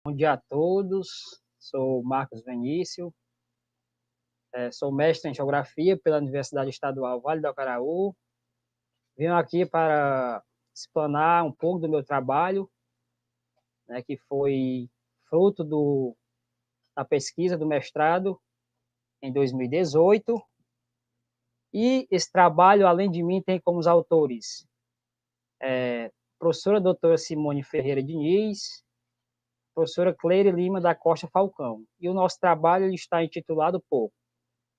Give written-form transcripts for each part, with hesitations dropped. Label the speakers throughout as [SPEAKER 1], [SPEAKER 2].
[SPEAKER 1] Bom dia a todos, sou Marcos Vinícius, sou mestre em Geografia pela Universidade Estadual Vale do Acaraú. Venho aqui para explanar um pouco do meu trabalho, né, que foi fruto da pesquisa do mestrado em 2018. E esse trabalho, além de mim, tem como os autores professora doutora Simone Ferreira Diniz, professora Cleire Lima da Costa Falcão. E o nosso trabalho está intitulado por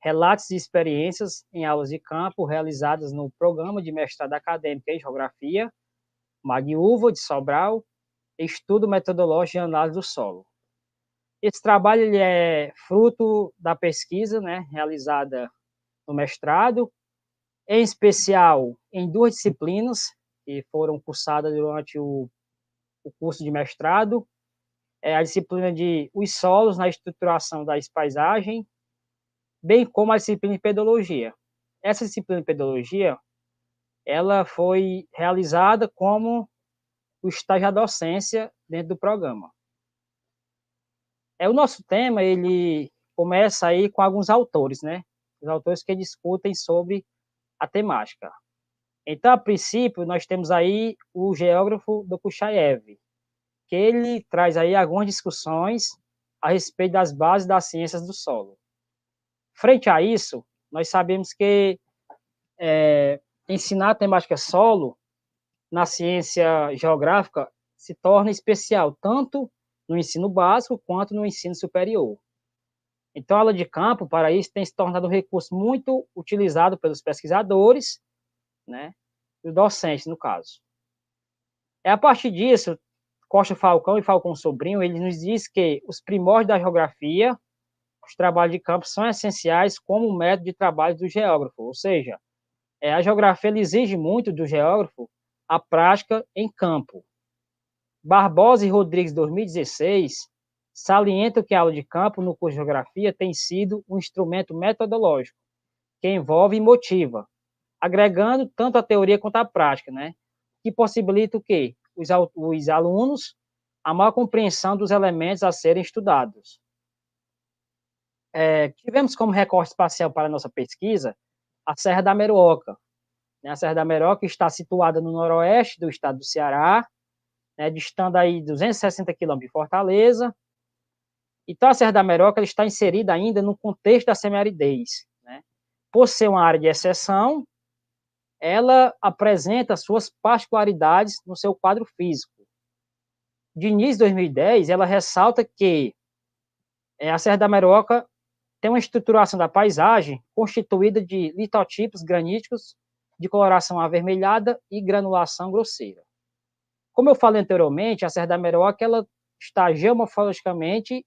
[SPEAKER 1] Relatos e experiências em aulas de campo realizadas no programa de mestrado acadêmico em Geografia, MagUva de Sobral, Estudo Metodológico e Análise do Solo. Esse trabalho ele é fruto da pesquisa, né, realizada no mestrado, em especial em duas disciplinas que foram cursadas durante o curso de mestrado, a disciplina de Os Solos na Estruturação das Paisagens, bem como a disciplina de Pedologia. Essa disciplina de Pedologia, ela foi realizada como o estágio da docência dentro do programa. O nosso tema, ele começa aí com alguns autores, né? Os autores que discutem sobre a temática. Então, a princípio, nós temos aí o geógrafo Dokuchaev, que ele traz aí algumas discussões a respeito das bases das ciências do solo. Frente a isso, nós sabemos que ensinar a temática solo na ciência geográfica se torna especial, tanto no ensino básico quanto no ensino superior. Então, a aula de campo, para isso, tem se tornado um recurso muito utilizado pelos pesquisadores, né, e o docente, no caso. A partir disso, Costa Falcão e Falcão Sobrinho, eles nos diz que os primórdios da geografia, os trabalhos de campo, são essenciais como método de trabalho do geógrafo, ou seja, a geografia exige muito do geógrafo a prática em campo. Barbosa e Rodrigues, 2016, salientam que a aula de campo no curso de Geografia tem sido um instrumento metodológico que envolve e motiva, agregando tanto a teoria quanto a prática, né? Que possibilita o quê? Os alunos a maior compreensão dos elementos a serem estudados. Tivemos como recorte espacial para a nossa pesquisa a Serra da Meruoca. A Serra da Meruoca está situada no noroeste do estado do Ceará, né, distando aí 260 quilômetros de Fortaleza. Então, a Serra da Meruoca está inserida ainda no contexto da semiaridez, né? Por ser uma área de exceção, ela apresenta suas particularidades no seu quadro físico. Diniz, 2010, ela ressalta que a Serra da Meruoca tem uma estruturação da paisagem constituída de litotipos graníticos de coloração avermelhada e granulação grosseira. Como eu falei anteriormente, a Serra da Meruoca ela está geomorfologicamente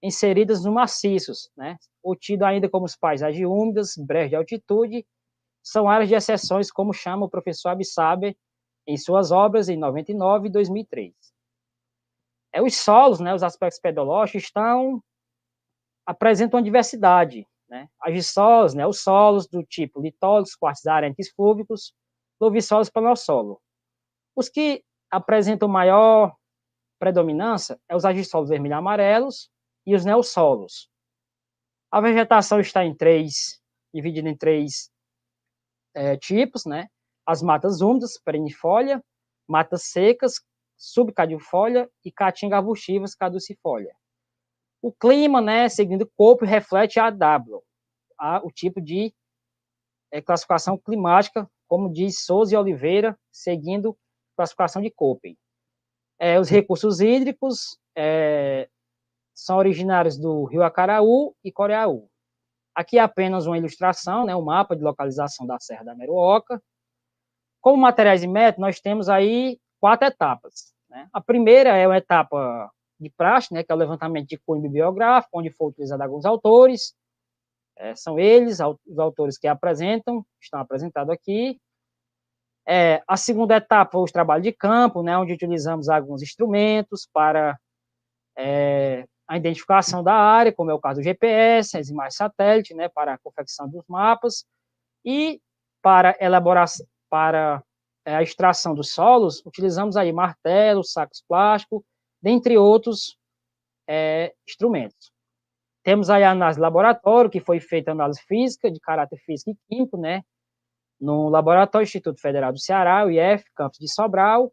[SPEAKER 1] inseridas no maciços, né? Ou tido ainda como paisagens úmidas, brechas de altitude, são áreas de exceções, como chama o professor Absaber em suas obras em 99 e 2003. Os solos, né, os aspectos pedológicos, apresentam uma diversidade, né? As solos, né, os solos do tipo litólicos, quartzizarentos fúvicos, lovisolos planossolo. Os que apresentam maior predominância os agissolos vermelho-amarelos e os neossolos. A vegetação está dividida em três tipos, né? As matas úmidas, perennifolia, matas secas, subcaducifolia e caatinga arbustivas, caducifolia. O clima, né, seguindo o corpo, reflete a W, o tipo de classificação climática, como diz Souza e Oliveira, seguindo classificação de Köppen. Os recursos hídricos são originários do Rio Acaraú e Coreaú. Aqui é apenas uma ilustração, né, um mapa de localização da Serra da Meruoca. Como materiais e métodos, nós temos aí 4 etapas. Né? A primeira é uma etapa de praxe, né, que é o levantamento de cunho bibliográfico, onde foi utilizado alguns autores. São eles, os autores que estão apresentados aqui. A segunda etapa, os trabalhos de campo, né, onde utilizamos alguns instrumentos para a identificação da área, como é o caso do GPS, as imagens satélite, né, para a confecção dos mapas, e para elaboração, para a extração dos solos, utilizamos aí martelos, sacos plásticos, dentre outros instrumentos. Temos aí a análise de laboratório, que foi feita análise física, de caráter físico e químico, né? No laboratório Instituto Federal do Ceará, o IF, campus de Sobral.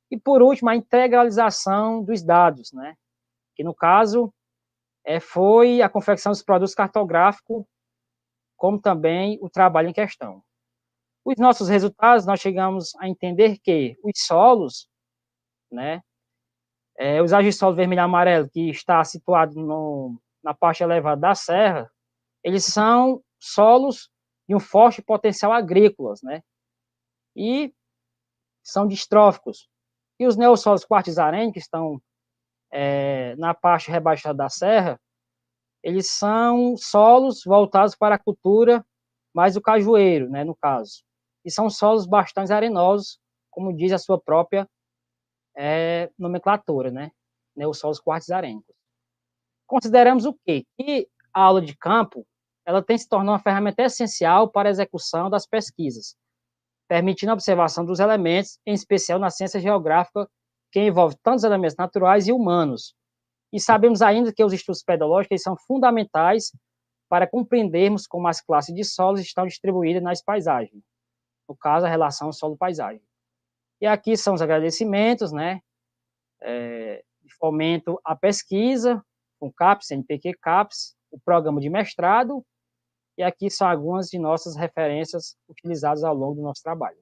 [SPEAKER 1] E, por último, a integralização dos dados, né? Que, no caso, foi a confecção dos produtos cartográficos, como também o trabalho em questão. Os nossos resultados, nós chegamos a entender que os solos, né? Os agissolos vermelho e amarelo, que está situado na parte elevada da serra, eles são solos de um forte potencial agrícola, né? E são distróficos. E os neossolos quartzarenses, que estão na parte rebaixada da serra, eles são solos voltados para a cultura mais do cajueiro, né, no caso. E são solos bastante arenosos, como diz a sua própria nomenclatura, né? Neossolos quartzarenses. Consideramos o quê? Que a aula de campo ela tem se tornado uma ferramenta essencial para a execução das pesquisas, permitindo a observação dos elementos, em especial na ciência geográfica, que envolve tantos elementos naturais e humanos. E sabemos ainda que os estudos pedológicos são fundamentais para compreendermos como as classes de solos estão distribuídas nas paisagens. No caso, a relação solo-paisagem. E aqui são os agradecimentos, né? De fomento à pesquisa, com CAPES, NPq CAPES, o programa de mestrado, e aqui são algumas de nossas referências utilizadas ao longo do nosso trabalho.